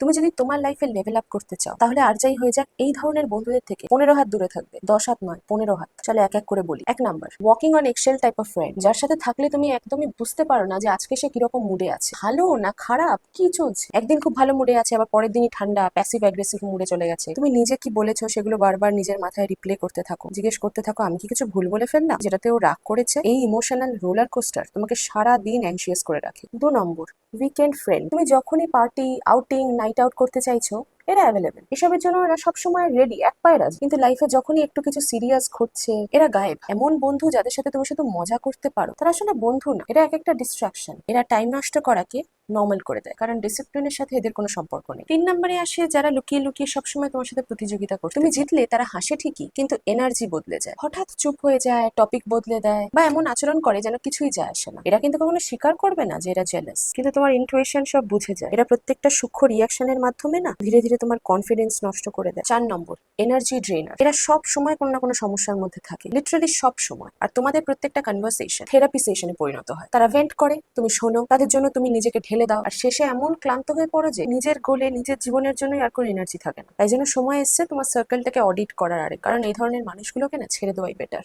তুমি যদি তোমার লাইফে লেভেল আপ করতে চাও তাহলে আর যাই হয়ে যাক এই ধরনের বন্ধুদের থেকে 15 হাত দূরে থাকবে। 10 হাত নয়, 15 হাত। চলো এক এক করে বলি। 1 number, walking on Excel type of friend, যার সাথে থাকলে তুমি একদমই বুঝতে পারো না যে আজকে সে কিরকম মুডে আছে, ভালো না খারাপ, কি চলছে। একদিন খুব ভালো মুডে আছে, আবার পরের দিনই ঠান্ডা প্যাসিভ অ্যাগ্রেসিভ মুডে চলে গেছে। তুমি নিজে কি বলেছো সেগুলো বারবার নিজের মাথায় রিপ্লে করতে থাকো, জিজ্ঞেস করতে থাকো আমি কি কিছু ভুল বলে ফেললাম যেটাতে ও রাগ করেছে। এই ইমোশনাল রোলার কোস্টার তোমাকে সারা দিন অ্যাংশিয়াস করে রাখে। 2 নম্বর, উইকেন্ড ফ্রেন্ড, তুমি যখনই পার্টি আউটিং নাইট আউট করতে চাইছো এরা অ্যাভেলেবেল, এসবের জন্য এরা সবসময় রেডি, এক পায়ে রাজি। কিন্তু লাইফে যখনই একটু কিছু সিরিয়াস ঘটছে এরা গায়েব। এমন বন্ধু যাদের সাথে তুমি শুধু মজা করতে পারো তারা আসলে বন্ধু না, এরা এক একটা ডিস্ট্রাকশন। এরা টাইম নষ্ট করাকে নর্মাল করে দেয়, কারণ ডিসিপ্লিনের সাথে এদের কোনো সম্পর্ক নেই। 3 নম্বরে আসে যারা লুকিয়ে লুকিয়ে সবসময় তোমার সাথে প্রতিযোগিতা করতে তুমি জিতলে তারা হাসে ঠিকই, কিন্তু এনার্জি বদলে যায়, হঠাৎ চুপ হয়ে যায়, টপিক বদলে দেয়, বা এমন আচরণ করে যেন কিছুই যায় আসে না। এরা কিন্তু কখনো স্বীকার করবে না যে এরা জেলাস, কিন্তু তোমার ইনটুইশন সব বুঝে যায়। এরা প্রত্যেকটা সূক্ষ্ম রিয়াকশনের মাধ্যমে না ধীরে ধীরে তোমার কনফিডেন্স নষ্ট করে দেয়। 4 নম্বর, এনার্জি ড্রেনার, এরা সব সময় কোনো না কোনো সমস্যার মধ্যে থাকে, লিটারালি সব সময়। আর তোমাদের প্রত্যেকটা কনভারসেশন থেরাপি সেশনে পরিণত হয়। তারা ভেন্ট করে, তুমি শোনো, তাদের জন্য তুমি নিজেকে ঢেলে দাও, আর শেষে এমন ক্লান্ত হয়ে পড়ো যে নিজের গোলে নিজের জীবনের জন্যই আর কোনো এনার্জি থাকে না। তাই জন্য সময় এসছে তোমার সার্কেলটাকে অডিট করার, কারণ এই ধরনের মানুষগুলোকে না ছেড়ে দেওয়াই বেটার।